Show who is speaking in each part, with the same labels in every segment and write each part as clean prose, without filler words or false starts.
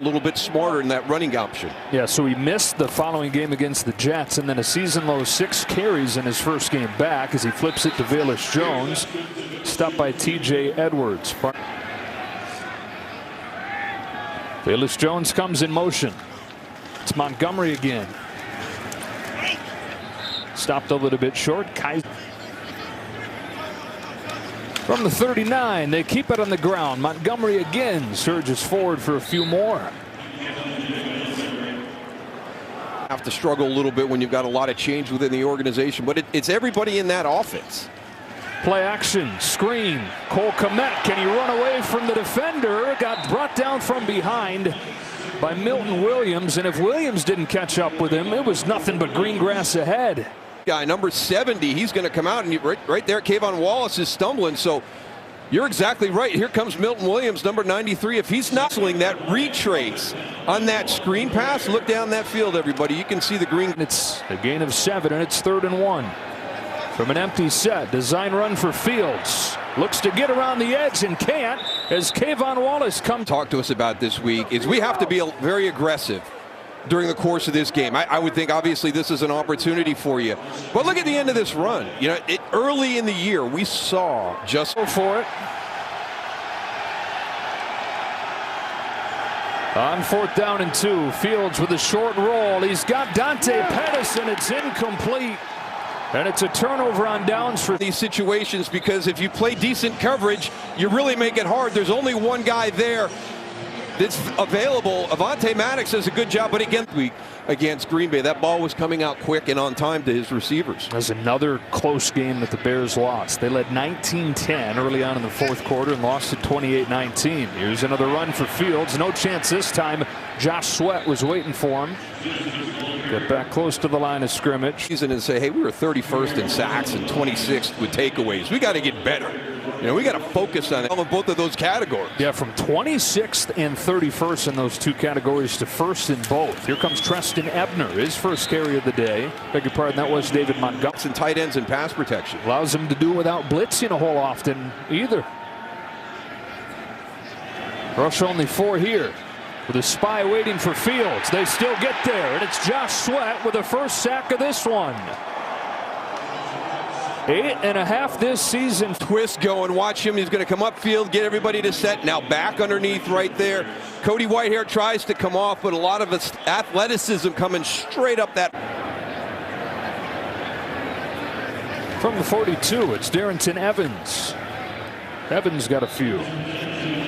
Speaker 1: A little bit smarter in that running option.
Speaker 2: Yeah, so he missed the following game against the Jets, and then a season-low 6 carries in his first game back as he flips it to Velus Jones. Stopped by T.J. Edwards. Velus Jones comes in motion. It's Montgomery again. Stopped a little bit short. Kaiser. From the 39, they keep it on the ground. Montgomery again surges forward for a few more.
Speaker 1: Have to struggle a little bit when you've got a lot of change within the organization, but it's everybody in that offense.
Speaker 2: Play action, screen. Cole Kmet, can he run away from the defender? Got brought down from behind by Milton Williams, and if Williams didn't catch up with him, it was nothing but green grass ahead.
Speaker 1: Guy number 70, he's going to come out, and right there Kayvon Wallace is stumbling, so you're exactly right. Here comes Milton Williams, number 93. If he's not doing that retrace on that screen pass, look down that field, everybody. You can see the green.
Speaker 2: It's a gain of 7, and it's 3rd and 1. From an empty set, design run for Fields. Looks to get around the edge and can't as Kayvon Wallace comes.
Speaker 1: Talk to us about this week is we have to be very aggressive during the course of this game. I would think obviously this is an opportunity for you, but look at the end of this run. You know, early in the year we saw just
Speaker 2: go for it. On 4th down and 2, Fields with a short roll. He's got Dante Pettis, and it's incomplete. And it's a turnover on downs for
Speaker 1: these situations, because if you play decent coverage, you really make it hard. There's only one guy there that's available. Avonte Maddox does a good job, but against Green Bay, that ball was coming out quick and on time to his receivers.
Speaker 2: That's another close game that the Bears lost. They led 19-10 early on in the 4th quarter and lost at 28-19. Here's another run for Fields. No chance this time. Josh Sweat was waiting for him. Get back close to the line of scrimmage.
Speaker 1: And say, hey, we were 31st in sacks and 26th with takeaways. We got to get better. You know, we got to focus on both of those categories.
Speaker 2: Yeah, from 26th and 31st in those 2 categories to 1st in both. Here comes Treston Ebner, his first carry of the day. Beg your pardon, that was David Montgomery.
Speaker 1: And tight ends and pass protection.
Speaker 2: Allows him to do without blitzing a whole often either. Rush only 4 here. With a spy waiting for Fields. They still get there, and it's Josh Sweat with the first sack of this one. 8.5 this season.
Speaker 1: Twist going, watch him. He's going to come upfield, get everybody to set. Now back underneath right there. Cody Whitehair tries to come off, but a lot of its athleticism coming straight up that.
Speaker 2: From the 42, it's Darrynton Evans. Evans got a few.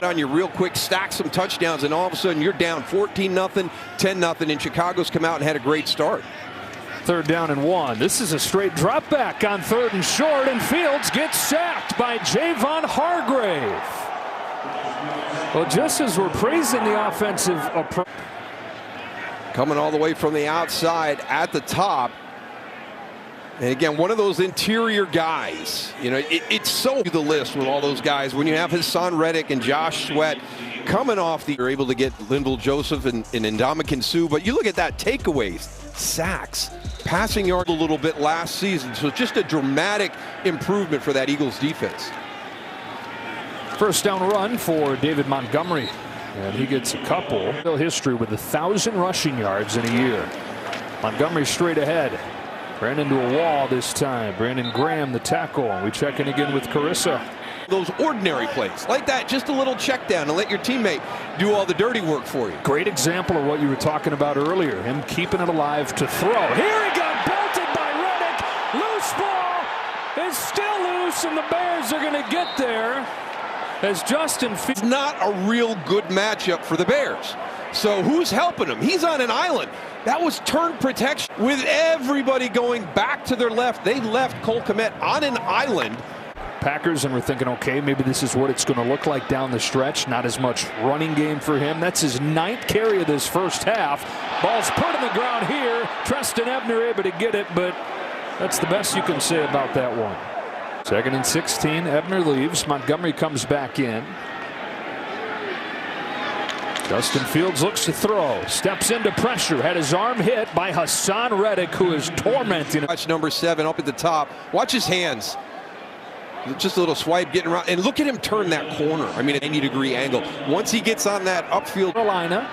Speaker 1: On you real quick, stack some touchdowns, and all of a sudden you're down 14-0, 10-0, and Chicago's come out and had a great start.
Speaker 2: 3rd down and 1. This is a straight drop back on 3rd and short, and Fields gets sacked by Javon Hargrave. Well, just as we're praising the offensive approach.
Speaker 1: Coming all the way from the outside at the top. And again, one of those interior guys. You know, it's so the list with all those guys. When you have Hassan Reddick and Josh Sweat coming off you're able to get Linval Joseph and Ndamukong Suh. But you look at that, takeaways, sacks, passing yard a little bit last season. So just a dramatic improvement for that Eagles defense.
Speaker 2: First down run for David Montgomery. And he gets a couple. History with 1,000 rushing yards in a year. Montgomery straight ahead. Ran into a wall this time. Brandon Graham, the tackle. We check in again with Carissa.
Speaker 1: Those ordinary plays like that, just a little check down and let your teammate do all the dirty work for you.
Speaker 2: Great example of what you were talking about earlier. Him keeping it alive to throw. Here he got belted by Reddick. Loose ball is still loose, and the Bears are going to get there as Justin Fields.
Speaker 1: It's not a real good matchup for the Bears. So who's helping him? He's on an island. That was turn protection with everybody going back to their left. They left Cole Kmet on an island.
Speaker 2: Packers, and we're thinking, okay, maybe this is what it's going to look like down the stretch. Not as much running game for him. That's his 9th carry of this first half. Ball's put on the ground here. Treston Ebner able to get it, but that's the best you can say about that one. 2nd and 16. Ebner leaves. Montgomery comes back in. Justin Fields looks to throw, steps into pressure, had his arm hit by Hassan Reddick, who is tormenting him.
Speaker 1: Watch number 7 up at the top. Watch his hands. Just a little swipe getting around, and look at him turn that corner. I mean, at 90-degree angle. Once he gets on that upfield.
Speaker 2: Carolina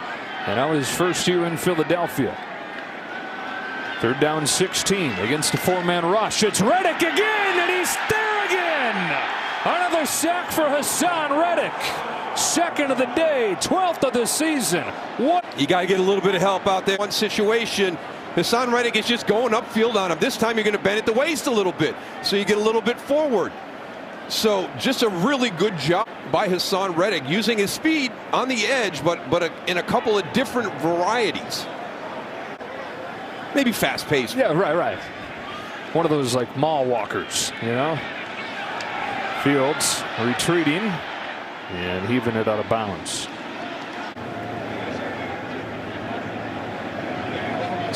Speaker 2: And now his first year in Philadelphia. Third down 16 against a four-man rush. It's Reddick again, and he's there again. Another sack for Haason Reddick. Second of the day, 12th of the season. What?
Speaker 1: You got to get a little bit of help out there. One situation, Haason Reddick is just going upfield on him. This time you're going to bend at the waist a little bit, so you get a little bit forward. So just a really good job by Haason Reddick, using his speed on the edge, but in a couple of different varieties. Maybe fast-paced.
Speaker 2: Yeah, right. One of those like mall walkers, you know. Fields retreating and heaving it out of bounds.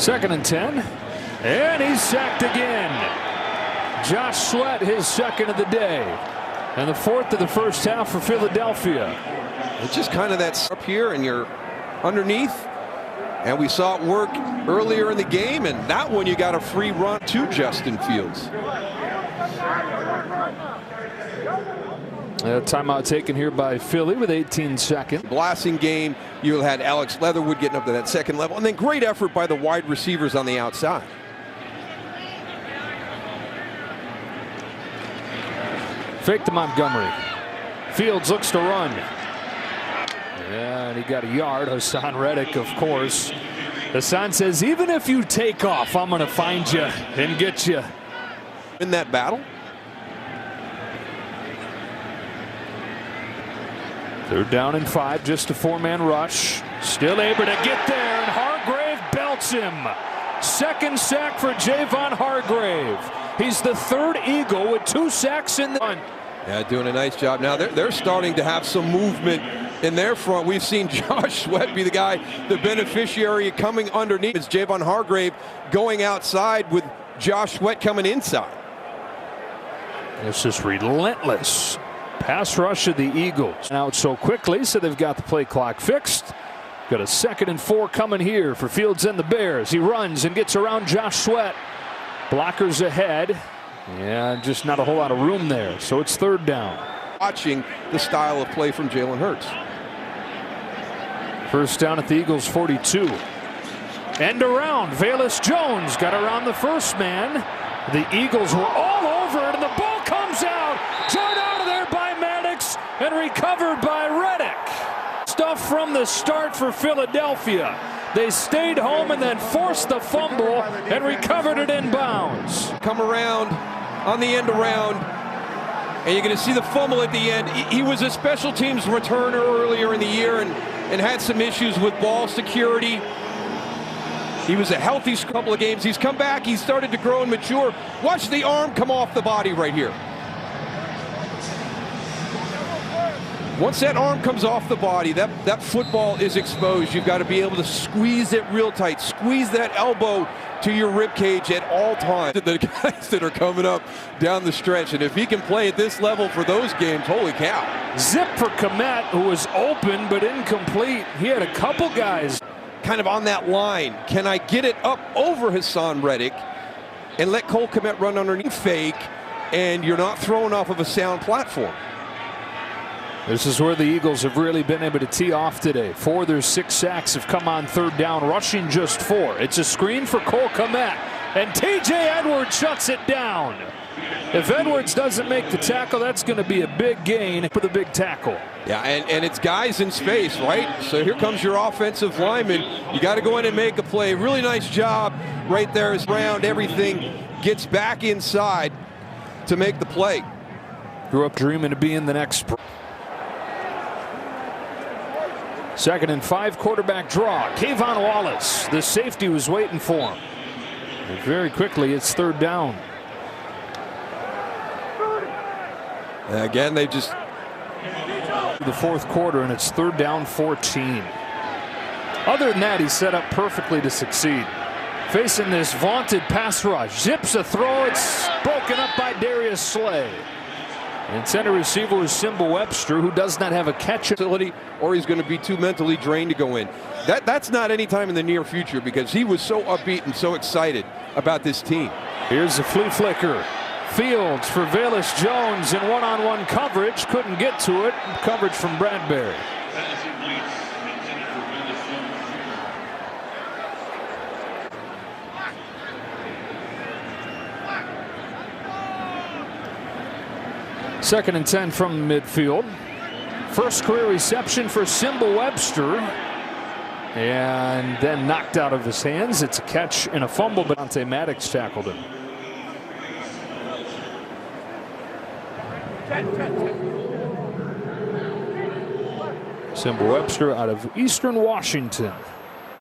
Speaker 2: Second and 10, and he's sacked again. Josh Sweat, his second of the day, and the fourth of the first half for Philadelphia.
Speaker 1: It's just kind of that up here, and you're underneath. And we saw it work earlier in the game, and that one you got a free run to Justin Fields.
Speaker 2: Timeout taken here by Philly with 18 seconds.
Speaker 1: Blasting game. You had Alex Leatherwood getting up to that second level, and then great effort by the wide receivers on the outside.
Speaker 2: Fake to Montgomery. Fields looks to run. And he got a yard. Haason Reddick, of course. Haason says, even if you take off, I'm going to find you and get you.
Speaker 1: In that battle.
Speaker 2: Third down and 5, just a four-man rush. Still able to get there, and Hargrave belts him. Second sack for Javon Hargrave. He's the third Eagle with 2 sacks in the run.
Speaker 1: Yeah, doing a nice job. Now they're starting to have some movement in their front. We've seen Josh Sweat be the guy, the beneficiary coming underneath. It's Javon Hargrave going outside with Josh Sweat coming inside.
Speaker 2: This is relentless pass rush of the Eagles. Out so quickly, so they've got the play clock fixed. Got a 2nd and 4 coming here for Fields and the Bears. He runs and gets around Josh Sweat. Blockers ahead. Yeah, just not a whole lot of room there. So it's third down.
Speaker 1: Watching the style of play from Jalen Hurts.
Speaker 2: First down at the Eagles 42. End around. Velus Jones got around the first man. The Eagles were all over it, and the ball comes out. Jarred out of there by Maddox and recovered by Reddick. Stuff from the start for Philadelphia. They stayed home and then forced the fumble and recovered it in bounds.
Speaker 1: Come around on the end around, and you're going to see the fumble at the end. He was a special teams returner earlier in the year and had some issues with ball security. He was a healthy couple of games. He's come back. He's started to grow and mature. Watch the arm come off the body right here. Once that arm comes off the body, that football is exposed. You've got to be able to squeeze it real tight. Squeeze that elbow to your rib cage at all times. The guys that are coming up down the stretch, and if he can play at this level for those games, holy cow.
Speaker 2: Zip for Kmet, who was open but incomplete. He had a couple guys
Speaker 1: kind of on that line. Can I get it up over Haason Reddick and let Cole Kmet run underneath fake, and you're not throwing off of a sound platform?
Speaker 2: This is where the Eagles have really been able to tee off today. 4 of their 6 sacks have come on third down, rushing just 4. It's a screen for Cole Kmet, and T.J. Edwards shuts it down. If Edwards doesn't make the tackle, that's going to be a big gain for the big tackle.
Speaker 1: Yeah, and it's guys in space, right? So here comes your offensive lineman. You got to go in and make a play. Really nice job right there as Brown. Everything gets back inside to make the play.
Speaker 2: Grew up dreaming of being the next. 2nd and 5, quarterback draw. Kayvon Wallace, the safety, was waiting for him. And very quickly, it's third down.
Speaker 1: Again, they just
Speaker 2: the fourth quarter, and it's third down 14. Other than that, he's set up perfectly to succeed. Facing this vaunted pass rush, zips a throw. It's broken up by Darius Slay. And center receiver is Simba Webster, who does not have a catch ability,
Speaker 1: or he's going to be too mentally drained to go in. That's not any time in the near future, because he was so upbeat and so excited about this team.
Speaker 2: Here's the flea flicker. Fields for Velus Jones in one-on-one coverage. Couldn't get to it. Coverage from Bradbury. 2nd and 10 from the midfield. First career reception for Simba Webster. And then knocked out of his hands. It's a catch and a fumble, but Dante Maddox tackled him. Simba Webster out of Eastern Washington.